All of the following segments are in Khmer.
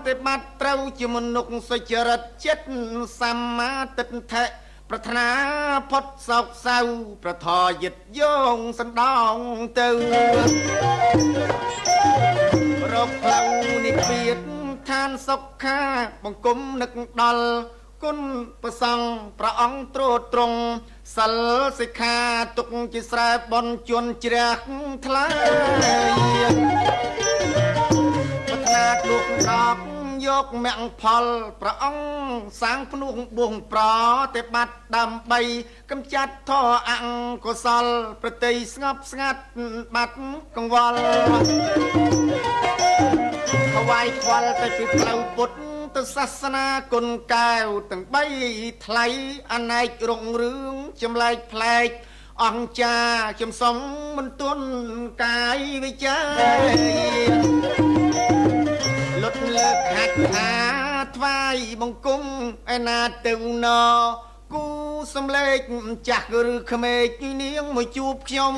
តែបាត់ត្រូវជាមនុស្សសុចរិតចិត្តសម្មាទិដ្ឋិប្រាថ្នាផុតសោកសៅប្រថយិតយោងសណ្ដោងទៅរកផ្លូវនិព្វានឋានសុខាបង្គំនឹកដល់គុណប្រសង់ព្រះអង្គត្រួតត្រង់សិលសិក្ខាទុកជាស្រែបនជន់ជ្រះថ្លាប្រាថ្នាទុកដកយកមគ្គផលព្រះអង្គសាងភ្នោះបួងប្រតែបាត់ដើម្បីកម្ចាត់ធរអង្គុសលប្រតិស្ងប់ស្ងាត់បាត់កង្វល់ថ្វាយខ្វល់ទៅពីផ្លូវពុទ្ធទៅសាសនាគុណកែវទាំង3ថ្លៃអនេករុងរឿងចម្លែកប្លែកអង្គចាខ្ញុំសុំមិនទន់កាយវិចាលុតលើកហាត់ថាថ្វាយបង្គំឯណាទៅណគូសំលេចចាស់ឬក្មេកនាងមកជួបខ្ញុំ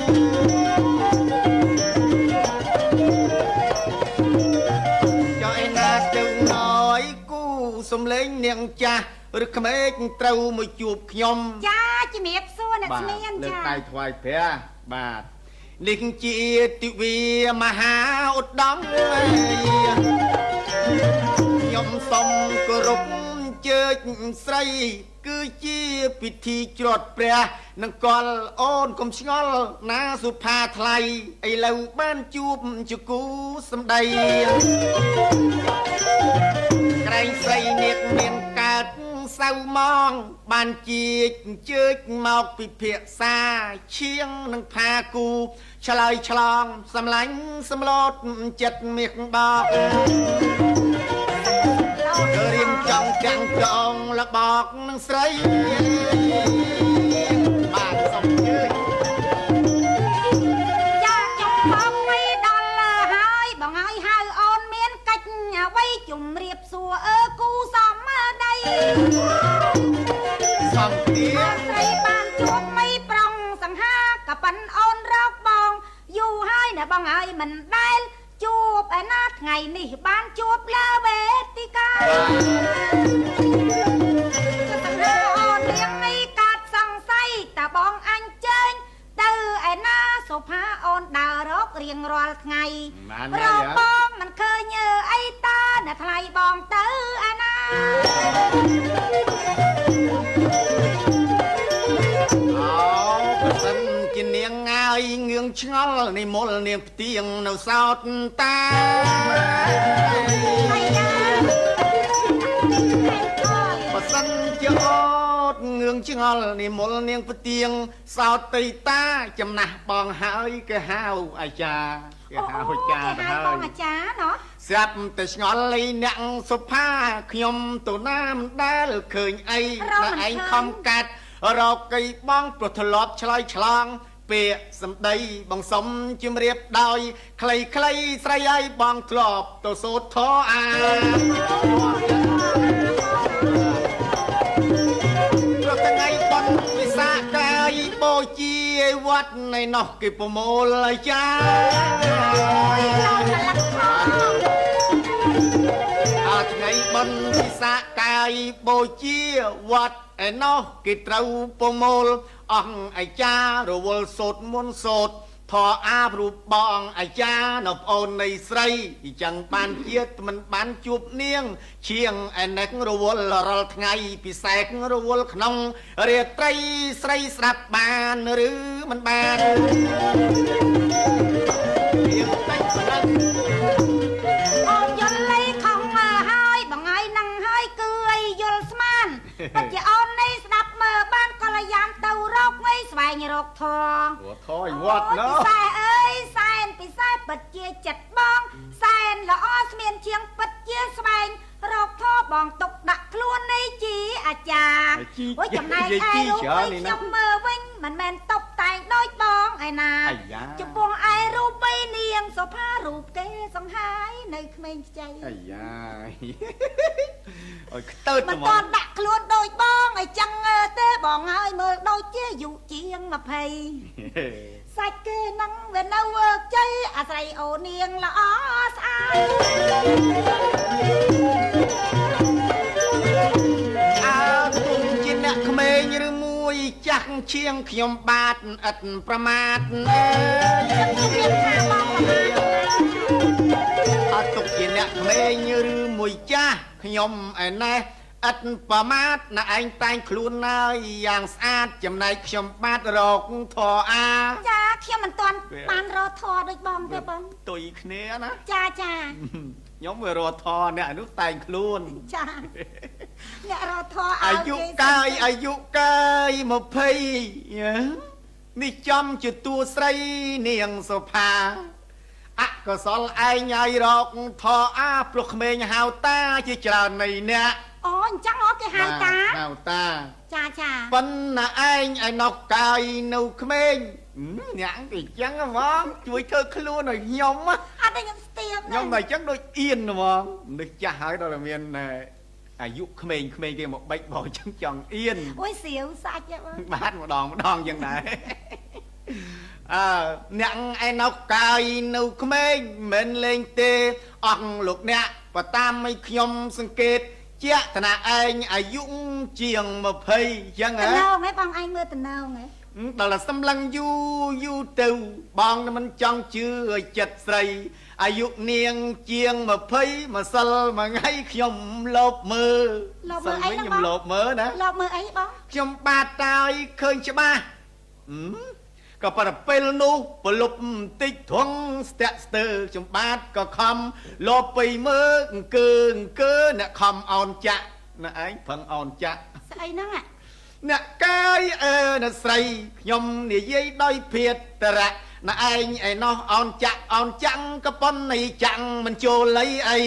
ចុះឯណាទៅណគូសំលេងនាងចាស់ឬក្មេកត្រូវមកជួបខ្ញុំចាជំរាបសួរអ្នកស្មានចាលើកដៃថ្វាយព្រះបាទនេះជាទិវាមហាឧត្តមខ្ញុំសូមគោរពជើញស្រីគឺជាពិធីច្រត់ព្រះនឹងកលអូនកុំឆ្ងល់ណាសុផាថ្លៃឥឡូវបានជួបជាគូសម្ដីក្រែងស្រីនាគមានកើតសៅម៉ងបានជាអញ្ជើញមកពិភាក្សាឈៀងនឹងផាគូឆ្លើយឆ្លងសម្លាញ់សម្លូតចិត្តមាសបោករៀងចង់ទាំងចងលបកនឹងស្រីបានសុំជើញចាចុងបងមីដល់ហើយបងហើយហៅអូនមានកិច្ចអ្វីជំរាបសួរគូសំដីសំទាស្រីបានជួបមីប្រុងសង្ហាក៏ប៉ិនអូនរកបងយូរហើយណាបងហើយមិនដែលជួបឯណាថ្ងៃនេះបានជួបលើវេទិកាសង្ហាអូននាងនេះកាត់សង្ស័យតើបងអញជើញទៅឯណាសុផាអូនដើររករៀងរាល់ថ្ងៃរកបងមិនឃើញអីតាណាថ្លៃបងទៅឯណាប្រសិនជានាងងាយងឿងឆ្ងល់និមលនាងផ្ទៀងនៅសោតតាប្រសិនជាអូតងឿងឆ្ងល់និមលនាងផ្ទៀងសោតតីតាចំណាស់បងហើយគេហៅអាចារ្យគេហៅអាចារ្យទៅហើយអាចារ្យណោះស្រាប់តែឆ្ងល់លីអ្នកសុផាខ្ញុំទៅណាមិនដែលឃើញអីតែឯងខំកាត់រកកៃបងព្រោះធ្លាប់ឆ្លើយឆ្លងពាក្យសម្ដីបងសុំជំរាបដោយខ្លីស្រីឲ្យបងធ្លាប់ទៅសូត្រធម៌ព្រោះថ្ងៃបន់វិសាខាយបូជាវត្តនៃនោះគេប្រមូលអាចារ្យថ្ងៃបន់វិសាខាយបូជាវត្តឯណោះគេត្រូវប្រមូលអង្គអាចារ្យរវល់សូត្រមុនសូត្រធរអាបរូបបងអាចារ្យនៅប្អូននៃស្រីអញ្ចឹងបានជាតិមិនបានជួបនាងឈៀងឯណែករវល់រាល់ថ្ងៃពិសេសរវល់ក្នុងរាត្រីស្រីស្ដាប់បានឬមិនបានរៀងតិចប៉ុណ្ណឹងអូនយល់លេខំហើយបងហើយនឹងហើយគឺឲ្យយល់ស្មានពិតជាអូននេះស្ដាប់មើលបានកលយាមទៅរកងីស្វែងរកធម៌ធម៌វត្តណោះសែអើយសែនពិសេសពិតជាចិត្តបងសែនល្អស្មានជាងពិតជាស្វែងរកធម៌បងទុកដាក់ខ្លួននេះជាអាចារ្យអូយចំណែកឯរូបខ្ញុំមើលវិញមិនមែនតុបតែងដូចបងឯណាចំពោះឯរូបបីនាងសុផារូបគេសង្ហាយនៅក្មេងខ្ចីអាយ៉ាអូយខ្ទើតមិនតន់ដាក់ខ្លួនដូចបងអីចឹងទេបងហើយមើលដូចជាយុជាង20សាច់គេនឹងវានៅជ័យអាស្រ័យអូនាងល្អស្អាត កជាងខ្ញុំបាទឥតប្រមាទមានថាបងប្រមាទអត់ទុកជាអ្នកក្មេងឬមួយចាស់ខ្ញុំឯណេះឥតប្រមាទណាឯងតែងខ្លួនហើយយ៉ាងស្អាតចំណែកខ្ញុំបាទរកធរអា ចាខ្ញុំមិនទាន់បានរកធរដូចបងទេបង ទុយគ្នាណា ចា ខ្ញុំវារកធរអ្នកនោះតែងខ្លួន ចាអ្នករកធរ អាយុកាយ20នេះចំជាតួស្រីនាងសុផាអកុសលឯងឲ្យរកធរអាព្រោះក្មេងហៅតាជាច្រើននៃអ្នក អូអញ្ចឹងអូគេហៅតា ហៅតា ចា ប៉ុន្តែឯងឲ្យនៅកាយនៅក្មេងអ្នកអញ្ចឹងហ្មងជួយធ្វើខ្លួនឲ្យខ្ញុំ អត់ទេខ្ញុំស្ទាប ខ្ញុំតែអញ្ចឹងដូចអៀនហ្មងនេះចាស់ហើយដល់តែមានអាយុក្មេងគេមកបិចបោអញ្ចឹងចង់អៀន អូយស្រាវសាច់បង បាទម្ដងអញ្ចឹងដែរអ្នកឯនៅកាយនៅក្មេងមិនលេងទេអស់លោកអ្នកបើតាមឲ្យខ្ញុំសង្កេតជាក់តាឯងអាយុជាង20អញ្ចឹងហ៎ តំណងហ៎បងឯងមើលតំណងហ៎ ដល់តែសម្លឹងយូរទៅបងមិនចង់ជឿឲ្យចិត្តស្រីអាយុនាងជាង20ម្សិលមួយថ្ងៃខ្ញុំលបមើលអីខ្ញុំលបមើលណា លបមើលអីបង ខ្ញុំបាទតាយឃើញច្បាស់ក៏ប្រពេលនោះប្រលប់បន្តិចធំស្ទាក់ស្ទើខ្ញុំបាទក៏ខំលបទៅមើលអង្គើអ្នកខំអោនចាក់ណាឯងប្រឹងអោនចាក់ ស្អីហ្នឹង អ្នកកាយអ្នកស្រីខ្ញុំនិយាយដោយភាទតរៈណាឯងឯណោះអោនចាក់ក៏ប៉ុននៃចាំងមិនចូលលៃអី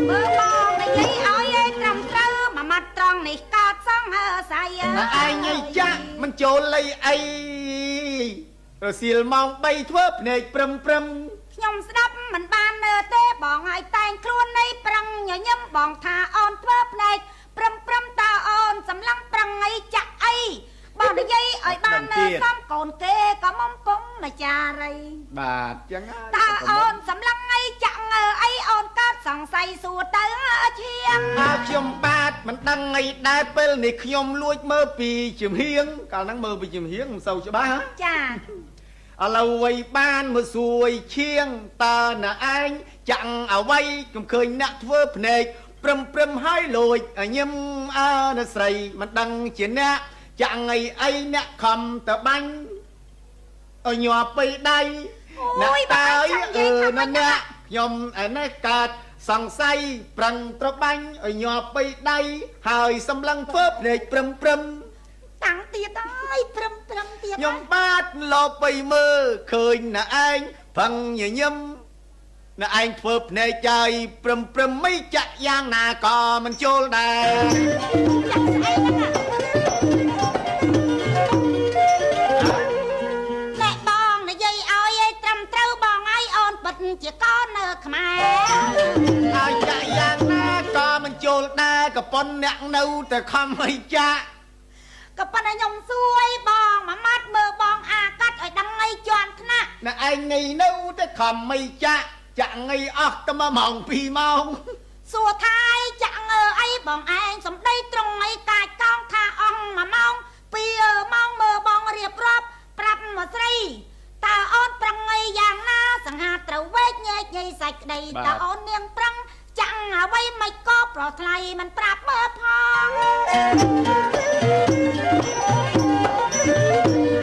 មើលបងនិយាយឲ្យឯងត្រឹមត្រូវមួយម៉ាត់ត្រង់នេះកើតសងហើស្អី ណាឯងឯចាក់មិនចូលលៃអីរសៀលម៉ោង3ធ្វើភ្នែកព្រឹម ខ្ញុំស្ដាប់មិនបាននៅទេបងឲ្យតែងខ្លួននៃប្រឹងញញឹមបងថាអូនធ្វើភ្នែកព្រមតើអូនសម្លឹងប្រឹងអីចាក់អីបងនិយាយឲ្យបាននៅសំកូនគេក៏មុំពងណាចារី បាទចឹងហើយ តើអូនសម្លឹងអីចាក់អីអូនកើតសង្ស័យសួរទៅឈៀង ខ្ញុំបាទមិនដឹងអីដែរពេលនេះខ្ញុំលួចមើលពីជំហៀងកាលហ្នឹងមើលពីជំហៀងមិនសូវច្បាស់ហ៎ ចា ឥឡូវអ្វីបានមើលសួយឈៀងតើណាឯងចាក់អ្វីខ្ញុំឃើញអ្នកធ្វើភ្នែកព្រមហើយលួចញឹមអ្នកស្រីមិនដឹងជាអ្នកចាក់អីអ្នកខំទៅបាញ់ឲ្យញាប់ពីដៃអ្នកតើណាអ្នកខ្ញុំឯនេះកើតសង្ស័យប្រឹងត្របាញ់ឲ្យញាប់ពីដៃហើយសម្លឹងធ្វើភ្នែកព្រម តាំងទៀតហើយព្រមទៀត ខ្ញុំបាទលបไปមើលឃើញណាឯងប្រឹងញញឹមណាឯងធ្វើភ្នែកចាយព្រមមិនចាក់យ៉ាងណាក៏មិនចូលដែរ ចាក់ស្អីហ្នឹងអ្នកបងនិយាយឲ្យត្រឹមត្រូវបងឲ្យអូនពិតជាកូននៅខ្មែរ ហើយចាក់យ៉ាងណាក៏មិនចូលដែរក៏ប៉ុនអ្នកនៅតែខំឲ្យចាក់ ក៏ប៉ុន្តែខ្ញុំសួយបងមួយម៉ាត់មើលបងអាកាត់ឲ្យដឹងអីជាន់ថ្នាក់ ណាឯងនៅតែខំឲ្យចាក់អីអស់តែ1ម៉ោង2ម៉ោង សួរថាចាក់អីបងឯងសំដីត្រង់អីកាចកោងថាអស់1ម៉ោង2ម៉ោងមើលបងរៀបរាប់ប្រាប់មកស្រីតើអូនប្រឹងអីយ៉ាងណាសង្ហាត្រូវវែកញែកញីសាច់ក្តីតើអូននាងប្រឹងចាក់អ្វីមិនក៏ប្រថ្លៃមិនប្រាប់មើលផង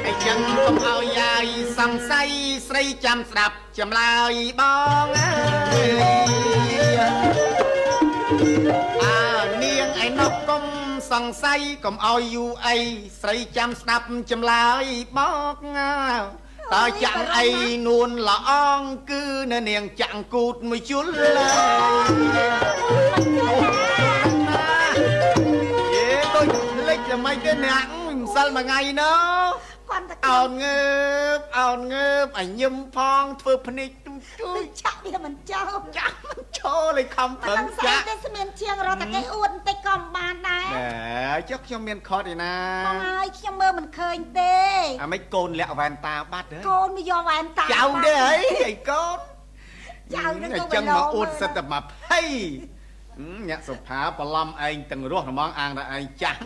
អញ្ចឹងកុំឲ្យយាយសង្ស័យស្រីចាំស្ដាប់ចម្លើយបងអើយនាងឯណោះកុំសង្ស័យកុំឲ្យយូរអីស្រីចាំស្ដាប់ចម្លើយបងតើចាក់អីនួនល្អងគឺនៅនាងចាក់គូតមួយជុលឡើយដូចលេចល្មិចទេអ្នកម្សិលមួយថ្ងៃណោ គាត់តែ អោនងើបឲ្យញឹមផងធ្វើភ្នែកទូច ចាក់វាមិនចូល ចាក់មិនចូលឲ្យខំប្រឹង ចា ចា ក់ ក់ តែស្មានជាងរត់តែគេអួតបន្តិចក៏មិនបានដែរ ណែចុះខ្ញុំមានខតឯណា បងហើយខ្ញុំមើលមិនឃើញទេ អាមិនកូនលាក់វ៉ែនតាបាត់ហ៎ កូនវាយកវ៉ែនតា ចៅទេអីកូន ចៅនឹង អ ក៏ ញ្ចឹងមកអួតសិតតែ20 អ្នកសុផាប្រឡំឯងទាំងរស់ហ្មងអាងតែឯងចាស់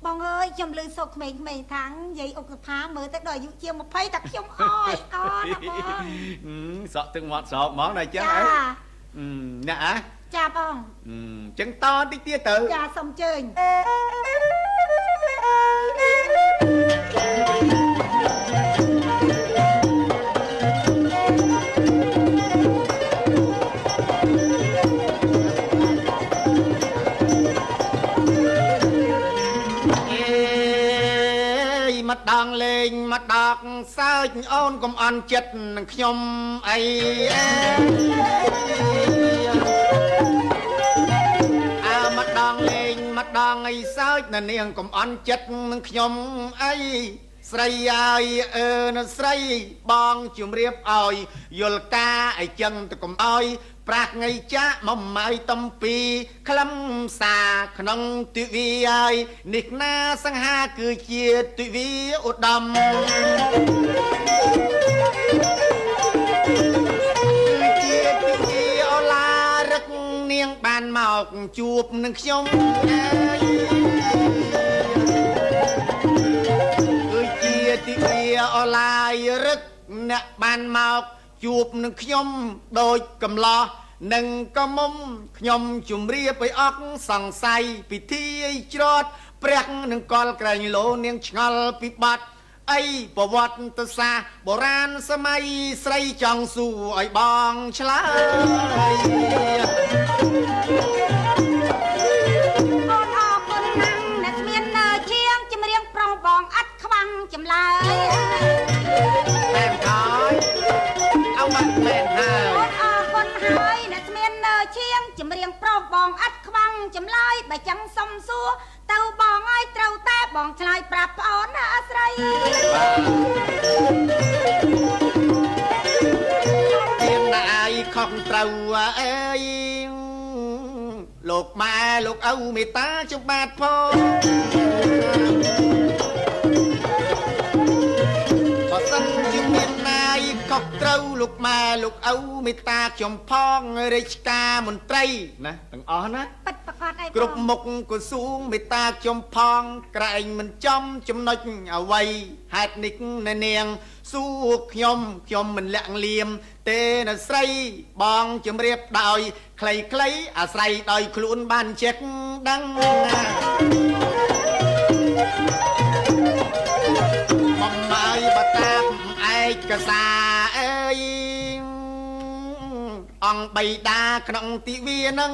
បងអើយខ្ញុំលឺសូកក្មេងៗថាងនិយាយអុកសុផាមើលទៅដល់អាយុជាង20តែខ្ញុំអើយអត់ណាបងសក់ទឹកមាត់ស្រោបហ្មងតែចឹងហ៎អ្នកអា ចាបង ចឹងតតិចទៀតទៅ ចាសុំជើញ មកដងលេងមកដកសើចអូនកុំអន់ចិត្តនឹងខ្ញុំអីមកដងលេងមកដងអីសើចណានាងកុំអន់ចិត្តនឹងខ្ញុំអីស្រីអាយនៅស្រីបងជំរាបឲ្យយល់ការអីចឹងទៅកុំឲ្យប្រាស់ថ្ងៃចាក់មកម៉ៅតំពីក្លឹមសាក្នុងទិវាហើយនេះណាសង្ហាគឺជាទិវាឧត្តមគឺជាទិវាអូឡារឹកនាងបានមកជួបនឹងខ្ញុំគឺជាទិវាអូឡារឹកអ្នកបានមកជួបនឹងខ្ញុំដូចកំឡោះនឹងក៏មុំខ្ញុំជំរាបឲ្យអស់សង្ស័យពិធីឲ្យច្រត់ព្រះនឹងកលក្រែងលោនាងឆ្ងល់ពីបាត់អីប្រវត្តិសាស្ត្របុរាណសម័យស្រីចង់សួរឲ្យបងឆ្លើយអូនអរគុណណាស់អ្នកស្មាននៅជាងចម្រៀងប្រុសបងអត់ខ្វាំងចម្លើយតែហើយអោមកមែនហើយអូនអរគុណហើយអ្នកស្មាននៅជាងចម្រៀងប្រុសបងអត់ខ្វាំងចម្លើយបើចឹងសុំសួរទៅបងឲ្យត្រូវតែបងឆ្លើយប្រាប់ប្អូនណាអាស្រ័យមានតែឯងខុសត្រូវអើយលោកម៉ែលោកឪមេត្តាចំបាទផងបើសិនជាមានណាយខុសត្រូវលោកម៉ែលោកឪមេត្តាខ្ញុំផងរាជការមន្ត្រីណាទាំងអស់ណាប៉ិតប្រកាសអីគ្រប់មុខក្រសួងមេត្តាខ្ញុំផងក្រែងមិនចំចំណុចអ្វីហេតុនេះនៅនាងសួរខ្ញុំមិនលាក់លៀមទេនៅស្រីបងជំរាបដោយខ្លីៗអាស្រ័យដោយខ្លួនបានចេះដឹងមកម៉ាយបតាឯកសារអើយអង្គបៃតាក្នុងទិវានឹង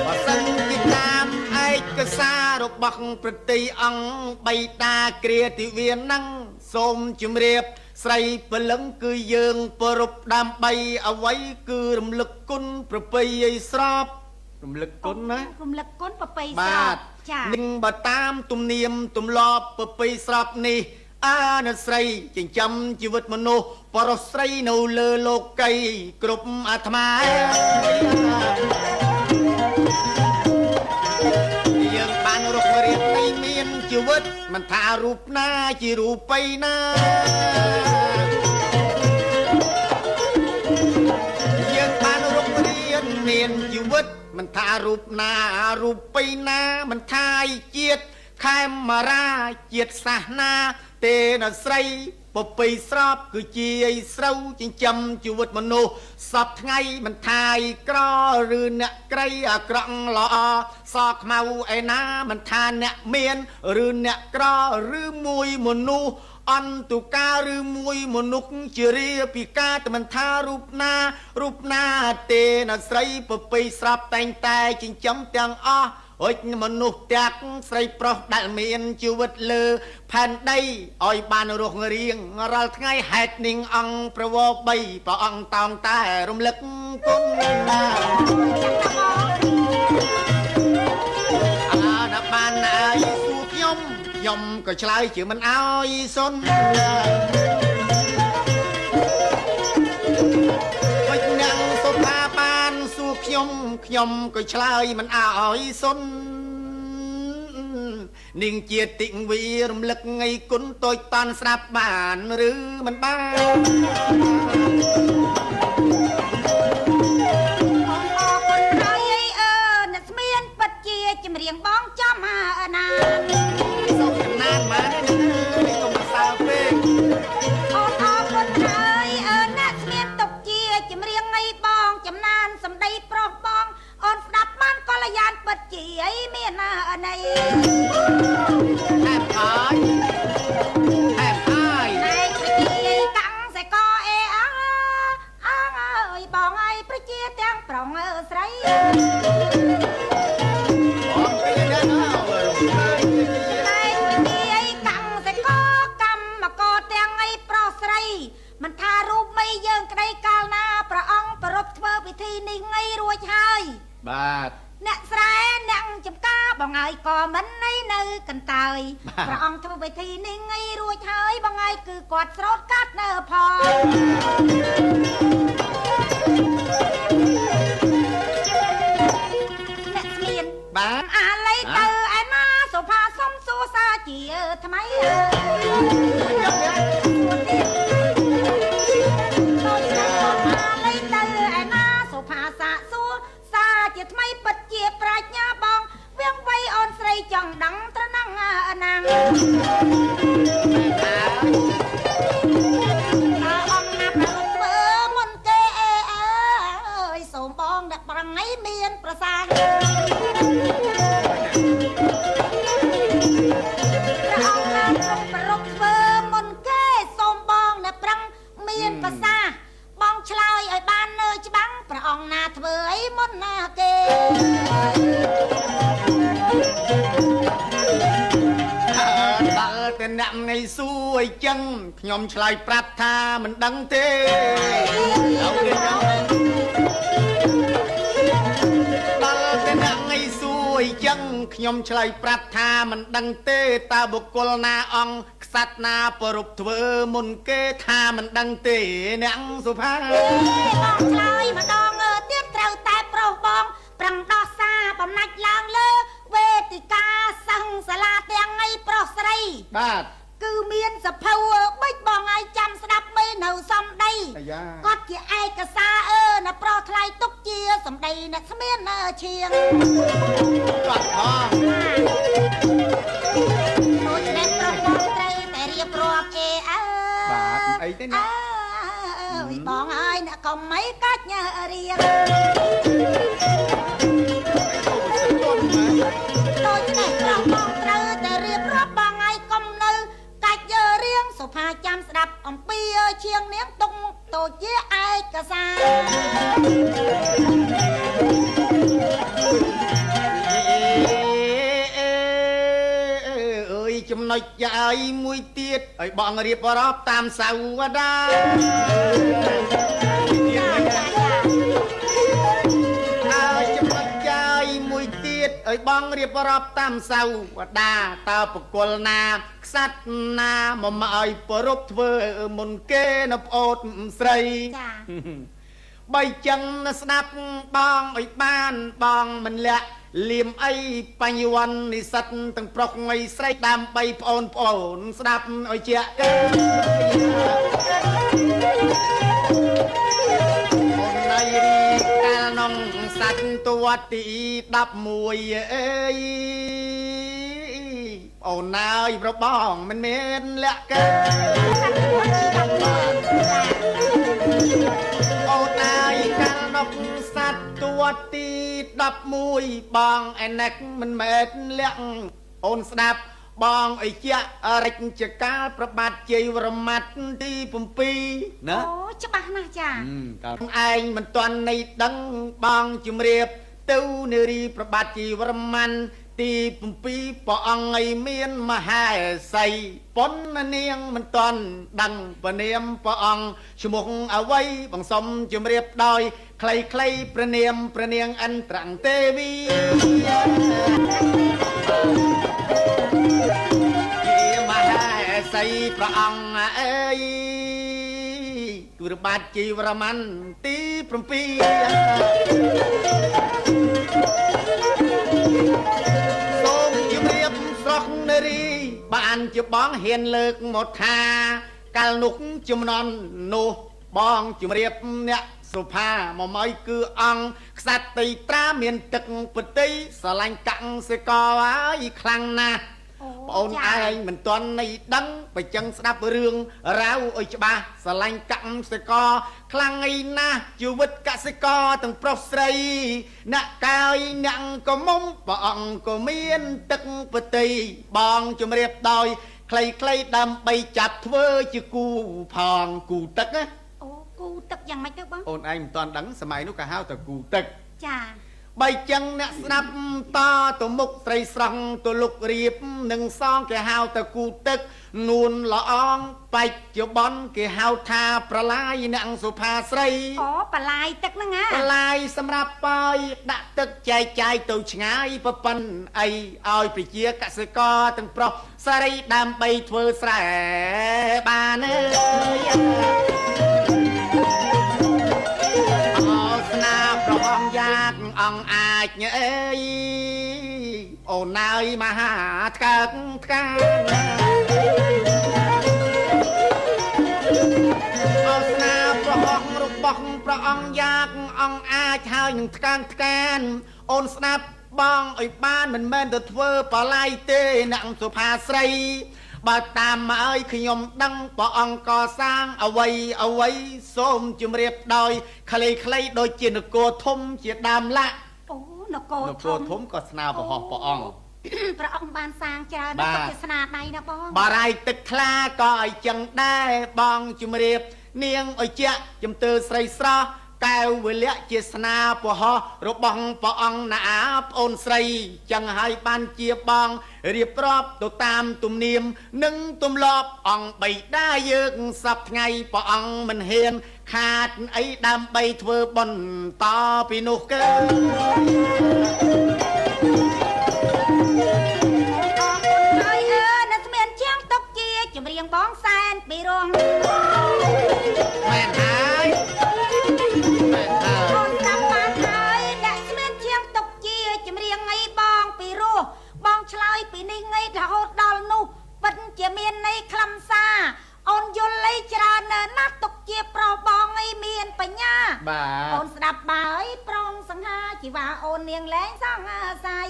បើសិនជាតាមឯកសាររបស់ប្រតិអង្គបៃតាគ្រាទិវានឹងសូមជម្រាបស្រីពលឹងគឺយើងប្រពដើម្បីអ្វីគឺរំលឹកគុណប្រពៃឲ្យស្របរំលឹកគុណណារំលឹកគុណប្រពៃស្របចានឹងបើតាមទំនៀមទម្លាប់ប្រពៃស្របនេះនៅស្រីចិញ្ចឹមជីវិតមនុស្សបរិស្រីនៅលើលោកីគ្រប់អាត្មាយើងបានរស់រៀបនៃមានជីវិតមិនថារូបណាជារូបីណាយើងបានរស់រៀនមានជីវិតមិនថារូបណារូបីណាមិនថាជាតិខេមរាជាតិសាសនាទេនៅស្រីពពៃស្របគឺជាឯស្រូវចិញ្ចឹមជីវិតមនុស្សសពថ្ងៃមិនថាយក្រឬអ្នកក្រីអាក្រក់ល្អសខ្មៅឯណាមិនថាអ្នកមានឬអ្នកក្រឬមួយមនុស្សអន្តការឬមួយមនុស្សជារាពិការតែមិនថារូបណាទេនៅស្រីពពៃស្រាប់តែងតែចិញ្ចឹមទាំងអស់អុចមនុស្សទាំងស្រីប្រុសដែលមានជីវិតលើផែនដីឲ្យបានរស់រៀងរាល់ថ្ងៃហេតុនឹងអង្គប្រវោ3ព្រះអង្គតោងតែរំលឹកគុណណាណាបានឲ្យសួរខ្ញុំក៏ឆ្លើយជាមិនឲ្យសុនវិជ្ញាសុផាបានសួរខ្ញុំក៏ឆ្លើយមិនឲ្យសុននាងជាទិវីរំលឹកថ្ងៃគុណតូចតាន់ស្រាប់បានឬមិនបាន มันថារូបមីយើងក្តីកាលណាព្រះអង្គប្រពធ្វើពិធីនេះថ្ងៃរួចហើយ បាទ អ្នកស្រែអ្នកចំការបងហើយក៏មិននៅកន្តើយព្រះអង្គធ្វើពិធីនេះថ្ងៃរួចហើយបងហើយគឺគាត់ស្រោតកាត់នៅផងអ្នកស្មៀន បាទ អាឡៃទៅឯណាសុផាសុំសួរសាជាថ្មីជាថ្មីពិតជាប្រាជ្ញាបងវាងវៃអូនស្រីចង់ដឹងត្រណងណាងអំណាប់ប្រធ្វើមុនគេអើយសូមបងអ្នកប្រងៃមានប្រសាទអំណាប់ប្រធ្វើមុនគេសូមបងអ្នកប្រងមានប្រសាទបងឆ្លើយឲ្យបាននៅច្បាំងព្រះអង្គណាធ្វើអីមុនណាគេបើតែអ្នកថ្ងៃសួរអីចឹងខ្ញុំឆ្លើយប្រាប់ថាមិនដឹងទេបើតែអ្នកថ្ងៃសួរអីចឹងខ្ញុំឆ្លើយប្រាប់ថាមិនដឹងទេតើបុគ្គលណាអង្គក្សត្រណាប្រពធ្វើមុនគេថាមិនដឹងទេអ្នកសុផាបងឆ្លើយម្ដងទៀតត្រូវតែប្រុសបងប្រឹងដោះសារបំណាច់ឡើងលើវេទិកាសឹងសាលាទាំងឯងប្រុសស្រីបាទគឺមានសភៅបិចបងឲ្យចាំស្ដាប់មេនៅសំដីគាត់ជាឯកសារណាប្រុសថ្លៃទុកជាសំដីអ្នកស្មានឈៀងគាត់ផងដូចនេះប្រុសបងត្រូវតែរៀបរាប់បាទអីទេណាបងអើយអ្នកកុំមិនកាច់ញ៉ារៀងដូចនេះប្រុសបងត្រូវតែរៀបរាប់បងឲ្យកុំនៅកាច់រៀងសុផាចាំស្ដាប់អំពីឈៀងនាងទុកទៅជាឯកសារអើយចំណុចយាយមួយទៀតឲ្យបងរៀបរាប់តាមសាវតាឲ្យបងរៀបរាប់តាមសាវតាតើបកុលណាក្សត្រណាមកឲ្យប្រពធ្វើមុនគេនៅប្អូនស្រីចាបីចឹងស្ដាប់បងឲ្យបានបងមិនលាក់លៀមអីបញ្ញវន្តនិស្សិតទាំងប្រុសងាយស្រីដើម្បីប្អូនស្ដាប់ឲ្យជាក់គេអូនណៃរីកាលនងសត្វតទី11អេយអូនណាយប្របងមិនមានលក្ខកអូនណាយកាលនងសត្វទី11បងឯណែកមិនមែនលក្ខអូនស្ដាប់បងអីជារិជ្ជកាលប្របាទជ័យវរ្ម័នទី7ណាអូច្បាស់ណាស់ចាឯងមិនទាន់នៃដឹងបងជំរាបទៅនារីប្របាទជ័យវរ្ម័នទី7ព្រះអង្គឯមានមហេសីប៉ុននាងមិនទាន់ដឹងពនាមព្រះអង្គឈ្មោះអ្វីបងសុំជំរាបដោយខ្លីៗព្រះនាមព្រះនាងអន្តរទេវីមហេសីព្រះអង្គអើយគឺរបាទជីវរ្ម័នទី7សូមជម្រាបស្រុកនារីបានជាបងហ៊ានលើកមកថាកាលនោះចំណន់នោះបងជម្រាបអ្នកសុផាមកមកគឺអង្គក្សត្រតីត្រាមានទឹកពតិស្រឡាញ់កាំងសេកហើយខ្លាំងណាស់បងអូនឯងមិនទាន់នៃដឹងបើចឹងស្ដាប់រឿងរាវឲ្យច្បាស់ស្រឡាញ់កាំងសេកខ្លាំងឯណាស់ជីវិតកសិករទាំងប្រុសស្រីអ្នកកាយអ្នកក៏មុំព្រះអង្គក៏មានទឹកពតិបងជម្រាបដោយខ្លីៗដើម្បីចាប់ធ្វើជាគូផងគូទឹកណាគូទឹកយ៉ាងម៉េចទៅបងអូនឯងមិនទាន់ដឹងសម័យនោះក៏ហៅតែគូទឹកចា បីចឹងអ្នកស្ដាប់តទៅមុខស្រីស្រស់ទៅលុករៀបនឹងសងគេហៅទៅគូទឹកនួនល្អងបច្ចុប្បន្នគេហៅថាប្រឡាយអ្នកសុផាស្រីអូប្រឡាយទឹកហ្នឹងណាប្រឡាយសម្រាប់បើយដាក់ទឹកចែកចាយទៅឆ្ងាយប្រពន្ធអីឲ្យប្រជាកសិករទាំងប្រុសស្រីដើម្បីធ្វើស្រែបានអើយស្នាប្រហងយ៉ាងអង្គអាចអើយអូនអើយមហាថ្កើកថ្កាអូស្នាប្រហងរបស់ព្រះអង្គយ៉ាងអង្គអាចហើយនឹងថ្កើងថ្កានអូនស្ដាប់បងឲ្យបានមិនមែនទៅធ្វើបលាយទេអ្នកសុផាស្រីបើតាមមកឲ្យខ្ញុំដឹងព្រះអង្គកសាងអ្វីសូមជម្រាបដោយខ្លីៗដូចជានគរធំជាដើមឡាក់អូនគរធំក៏ស្នើប្រហោះព្រះអង្គព្រះអង្គបានសាងច្រើនណាស់ទុកជាស្នាដៃណាបងបារាយទឹកថ្លាក៏ឲ្យចឹងដែរបងជម្រាបនាងឲ្យជាជំទើស្រីស្រស់កែវវលៈជាស្នាពហោះរបស់ព្រះអង្គណាប្អូនស្រីចឹងហើយបានជាបងរៀបរាប់ទៅតាមទំនៀមនិងទម្លាប់អង្គបិតាយើងសពថ្ងៃព្រះអង្គមិនហ៊ានខាតអីដើម្បីធ្វើបុណ្យតពីនោះកើចម្រៀងបងសែនពីរងមែនហើយអូនតាមបានហើយអ្នកស្មានជាងទុកជាចម្រៀងអីបងពីរោះបងឆ្លើយពីនេះងីរហូតដល់នោះពិតជាមានន័យខ្លឹមសារអូនយល់អីច្រើនណាស់ទុកជាប្រុសបងអីមានបញ្ញាបាទអូនស្ដាប់បាយប្រងសង្ហាជីវ៉ាអូននាងលែងសង្ហាសាយ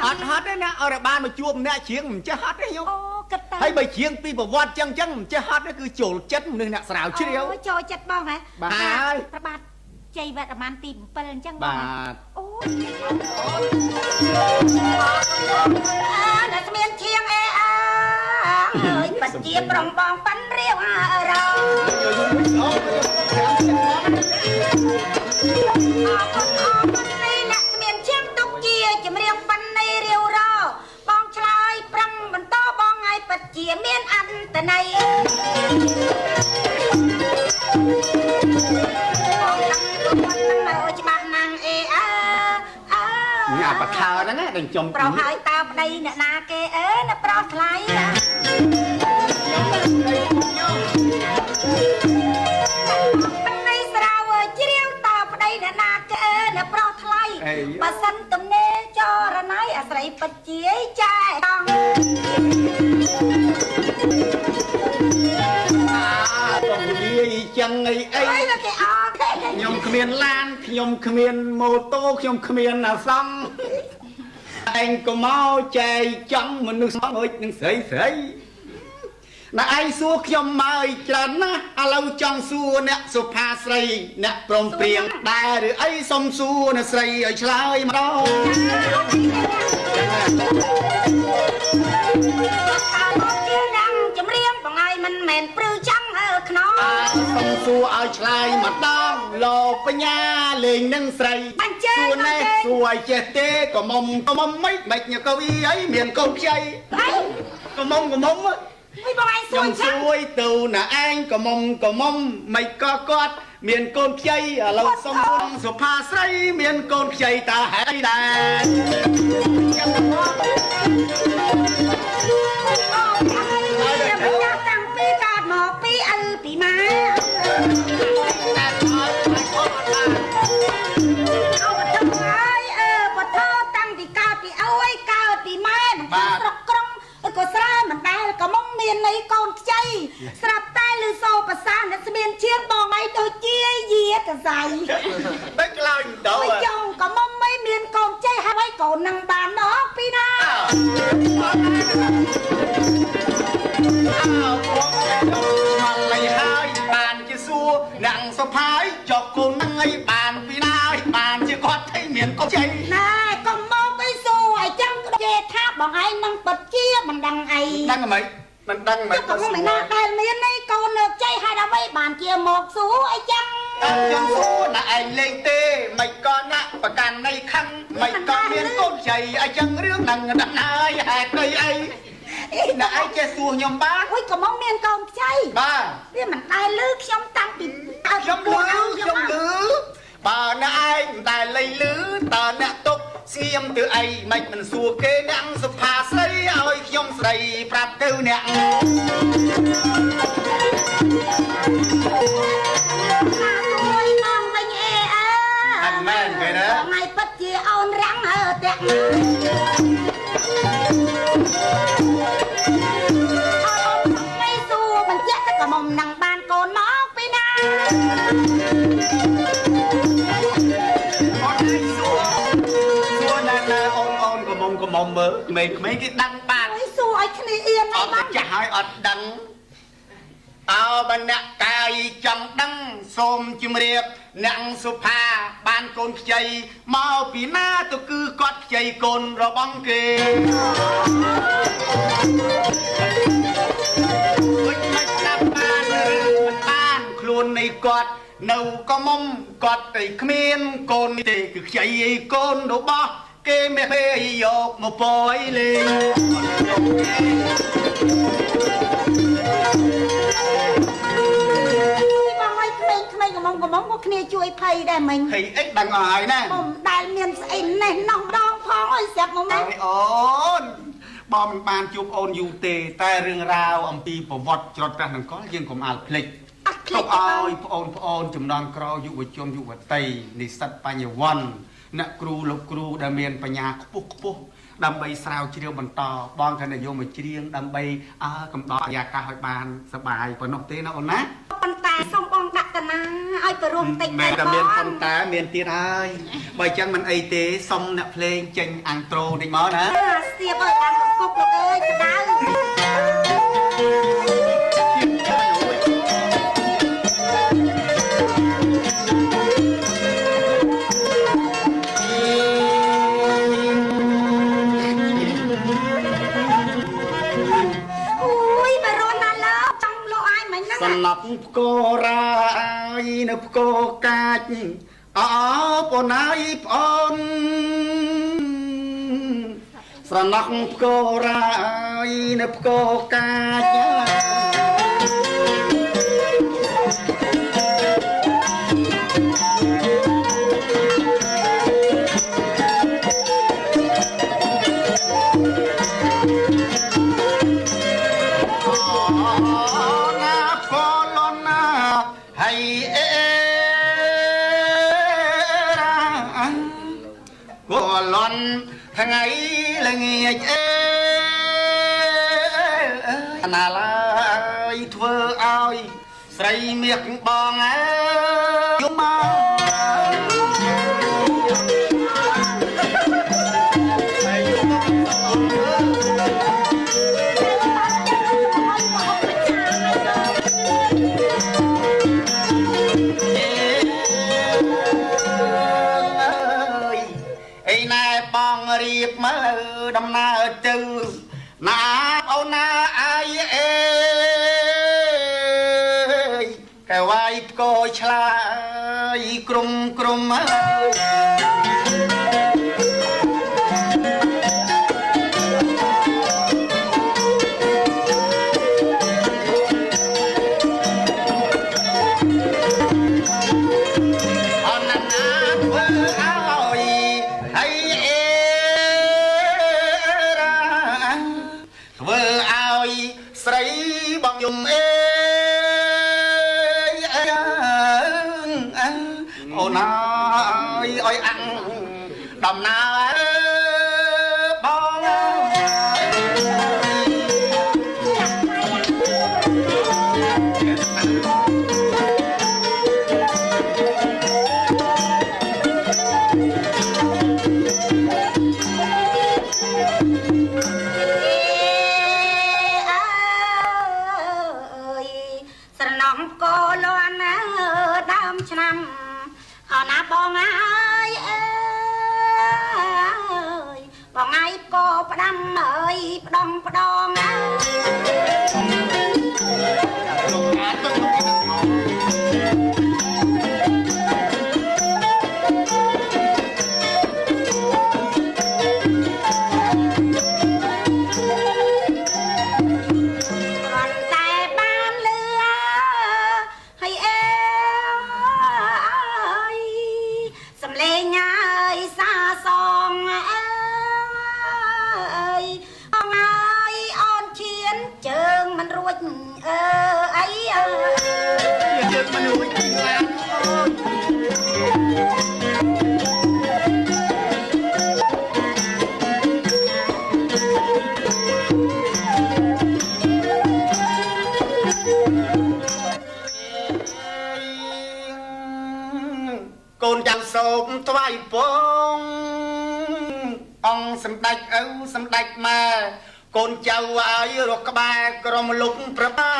អត់ហត់ទេណាអរបានមកជួបម្នាក់ជាងមិនចេះហត់ទេខ្ញុំអូគិតតែហើយបើជាងពីប្រវត្តិចឹងមិនចេះហត់ទេគឺចូលចិត្តនឹងអ្នកស្រាវជ្រាវអូចូលចិត្តបងហ៎បាទហើយប្របាទជ័យវត្តមានទី7អញ្ចឹងបងបាទអូអ្នកស្មានជាងអេអើយបាត់ជាប្រងបងប៉ាន់រាវរោអូអ្នកស្មានជាងទុកជាចម្រៀងប៉ាន់នៃរាវរោបងឆ្លើយប្រឹងបន្តបងឲ្យពិតជាមានអន្តន័យច្បាស់ណាស់អេអើញ៉ាបខើហ្នឹងណាដល់ចំប្រុសហើយតើប្តីអ្នកណាគេអើណាប្រុសថ្លៃប្តីស្រាវជ្រាវតើប្តីអ្នកណាគេអើណាប្រុសថ្លៃបើសិនទំនេរចរណៃអាស្រ័យពិតជាចែតង់ต้องនិយាយចឹងអីគេអត់ខ្ញុំគ្មានឡានខ្ញុំគ្មានម៉ូតូខ្ញុំគ្មានអាសង្ឃឯងក៏មកចែកចង់មនុស្សមកនឹងស្រីណាឯងសួរខ្ញុំមកឲ្យច្រើនណាស់ឥឡូវចង់សួរអ្នកសុផាស្រីអ្នកព្រមព្រៀងដែរឬអីសុំសួរអ្នកស្រីឲ្យឆ្លើយម្ដងចម្រៀងបងឯងមិនមែនព្រឺចាំងហើខ្នងសុំសួរឲ្យឆ្លើយម្ដងលោកបញ្ញាលេងនឹងស្រីសួរណែសួរឲ្យចេះទេក៏មុំមិនកវីអីមានកូនខ្ចីក៏មុំអីបងឯងសួរចឹងសួរទៅណាឯងក៏មុំមិនក៏គាត់មានកូនខ្ចីឥឡូវសុំសុផាស្រីមានកូនខ្ចីតើហេតុអីដែរចាំបងតាំងពីកើតមកពីឪពីម៉ែតែអត់បថោតាំងពីកើតពីឪឯកើតពីម៉ែមិនស្រុកក្រុងក៏ស្រែមិនដែលក៏មកមានន័យកូនខ្ចីស្រាប់តែលឺសូរប្រសាអ្នកស្មានជាងបងឯងដូចជាយាកសៃបែកខ្លោចដល់មិនចង់ក៏មកមិនមានកូនខ្ចីហើយកូននឹងបានណោះពីណាមកលៃហើយបានជាសួរអ្នកសុផាយចុកកូននឹងឲ្យបានពីណាឲ្យបានជាគាត់thấyមានកូនខ្ចីណែកុំមកអីសួរឲ្យចាំគេថាបងឯងនឹងពិតជាមិនដឹងអីដឹងហ្មង มันดังไหม ก็ไม่น่าแต่เมียนี่ก่อนใจให้เราไว้บานเกี่ยวหมกสู้ไอ้จัง จังสู้นะไอ้เล่งเต้ไม่ก็นะประกันในคันไม่ก็เมียนต้นใจไอ้จังเรื่องนังดังนายแหกเลยไอ้นะไอ้เจสัวยมบ้า อุ้ยก็มองเมียนกองใจ บ้า นี่มันตายลึกยมตั้งปิด ยมลือบ้านะไอ้ตายเลยลือตาเนี่ยตกเสียมตัวไอ้ไม่มันสัวเกนังสุภาใส่เอายมใส่ปรับเต้าเนี่ยแม่นไปนะไงปัจเจเอารังแต่ไม่สู้มันเจ๊ตะกะมมนังบ้านโกนมอกไปนาคนให้สู้นะonกระมมเบอร์ไม่กินดังปาก ไอ้สู้ไอ้คณีเอียนไอ้บ้าน จะให้อดดังเอาบันดากายจำดังส้มจิมเรียบนังสุภาบ้านโกนใจมาปีหน้าตัวคือกอดใจโกนระบังเกไม่จับบ้านบ้านคลุนในกอดเนาก็มุมกอดไอ้ขมิ้นโกนเตะคือใจโกนดอกบ้าเกไม่เคยยกมาปล่อยเลยก็มองก็គ្នាជួយភ័យដែរមិញ thì ít đằng ngoài nè ผมដែលមានស្អីណេះណោះដងផងអើយស្រាប់មកមែន អូនបងមិនបានជួបអូនយូរទេតែរឿងរ៉ាវអំពីប្រវត្តិច្រត់ប្រាស់នឹងកលយើងកុំអាលភ្លេចទុកឲ្យប្អូនចំនួនក្រោយយុវជនយុវតីនិស្សិតបញ្ញវន្តអ្នកគ្រូលោកគ្រូដែលមានបញ្ញាខ្ពស់ដើម្បីស្រាវជ្រាវបន្តបងថានិយមមកច្រៀងដើម្បីកំដរអាកាសឲ្យបានសប្បាយប៉ុណ្ណោះទេណាអូនណា ប៉ុន្តែសូមបងដាក់តាណាឲ្យទៅរួមតិច មែនតែមានប៉ុន្តែមានទៀតហើយបើចឹងមិនអីទេសុំអ្នកភ្លេងចេញអាំងត្រូតិចមកណា សៀបឲ្យបានកុកលោកអើយក្តៅអូយបរនណាឡើចង់លោកអាយមិញហ្នឹង ស្លាប់ផ្គររាយនៅផ្គរកាច់អោប៉ុនហើយប្អូនស្រណោះផ្គររាយនៅផ្គរកាច់ថ្ងៃល្ងាចណាឡើយធ្វើឲ្យស្រីមាសបងយំរៀបមើលដំណើរទៅណាអូនណាអាយអេកែវាយផ្គរឆ្លាយក្រុមអើស្រីបងយំអូនអើយអាំងដំណើរបងឆ្នាំអណាបងអើយ ចាំអើយផ្ដងផ្ដង កូនចាំសូមថ្វាយពងអង្គសម្ដេចឪសម្ដេចម៉ែកូនចៅឲ្យរស់ក្បែរក្រុមលុកប្របា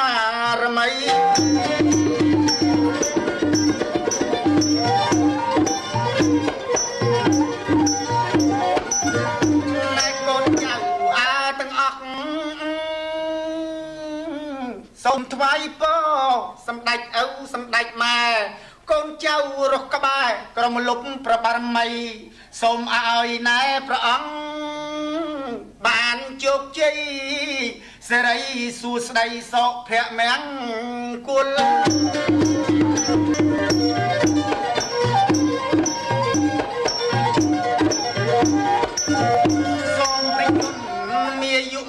រមីតែកូនចៅទាំងអស់សូមថ្វាយពងសម្ដេចឪសម្ដេចម៉ែកូនចៅរស់ក្បែរក្រុមលុបប្របារមីសូមឲ្យណែព្រះអង្គបានជោគជ័យសេរីសួស្តីសុភមង្គលសូមព្រះគុណមាយុ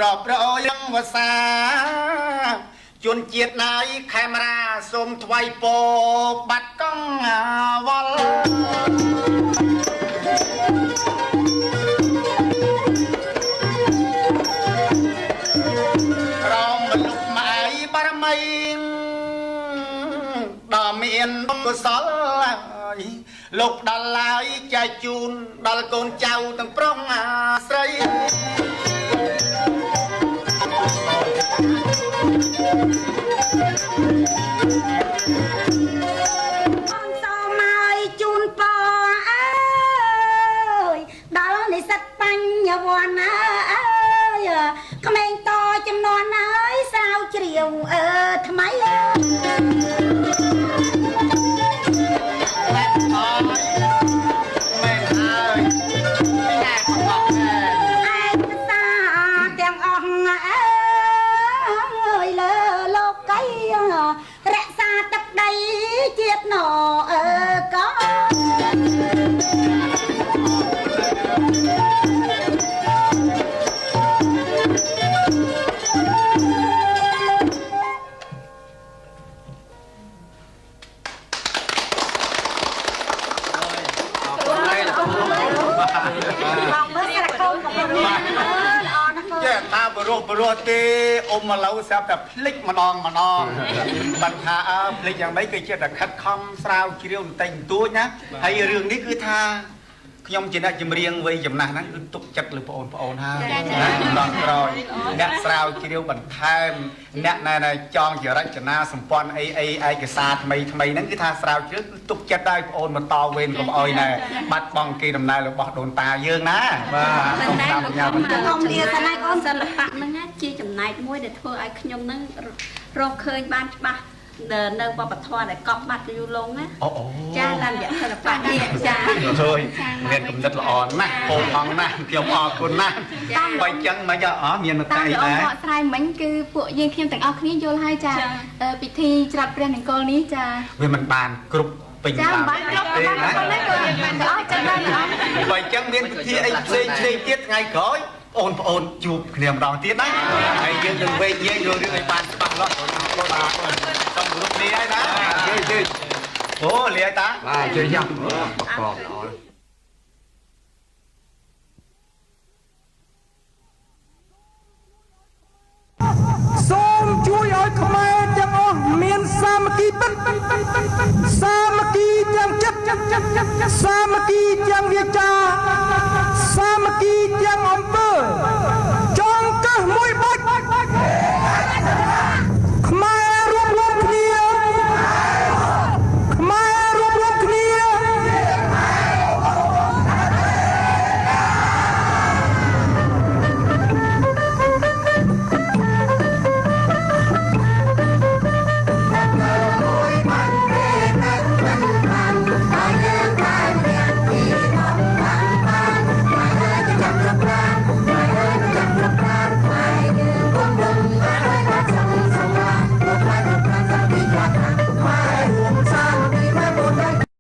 រាប់រយរងវសាជនជាតិណៃខេមរាសូមថ្វាយពរបាត់កង់វល់ក្រមមនុស្សម៉ៃបារមីដ៏មានបុណ្យកុសលលោកផ្ដល់ឡាយចែកជូនដល់កូនចៅទាំងប្រុងស្រីអូនសូមឲ្យជូនពរអើយដល់និស្សិតបញ្ញវន្តអើយក្មេងតចំនួនហើយស្រាវជ្រាវថ្មីអើយរក្សាទឹកដីជាតិណកចេះថាបរោះទេអ៊ំមកឡូវស្រាប់តែភ្លេចម្ដងបានថាភ្លេចយ៉ាងម៉េចគឺចិត្តតែខិតខំស្រាវជ្រាវបន្តិចបន្តួចណាហើយរឿងនេះគឺថាខ្ញុំជាអ្នកចម្រៀងវ័យចំណាស់ហ្នឹងគឺទុកចិត្តលើបងប្អូនហើយដល់ក្រោយអ្នកស្រាវជ្រាវបន្ថែមអ្នកណែចង់ជារចនាសម្ព័ន្ធអីឯកសារថ្មីហ្នឹងគឺថាស្រាវជ្រាវគឺទុកចិត្តឲ្យបងប្អូនបន្តវេនកុំអោយណែបាត់បង់គេដំណើររបស់ដូនតាយើងណាបាទសូមតាមបញ្ញាបន្តិច ខ្ញុំលាស្នេហ៍អូន សិល្បៈហ្នឹងជាចំណែកមួយដែលធ្វើឲ្យខ្ញុំហ្នឹងរកឃើញបានច្បាស់នៅវប្បធម៌ដែលកប់បាត់យូរលង់ណាចាតាមរយៈសិល្បៈនេះចាជួយមានគំនិតល្អណាស់ពោលអង្គណាស់ខ្ញុំអរគុណណាស់បើអញ្ចឹងមិនមានតែអីដែរ ស្រ័យមិញគឺពួកយើងខ្ញុំទាំងអស់គ្នាយល់ហើយចាពិធីច្រត់ព្រះនង្គ័លនេះចាវាមិនបានគ្រប់ពេញបានទេណាបើអញ្ចឹងមានពិធីអីផ្សេងទៀតថ្ងៃក្រោយបងប្អូនជួបគ្នាម្ដងទៀតណាហើយយើងនឹងវែកញែករឿងឲ្យបានច្បាស់លាស់បាទសូមគោរពគ្នាហើយណាជឿអូលាយតាបាទជឿយ៉ាប់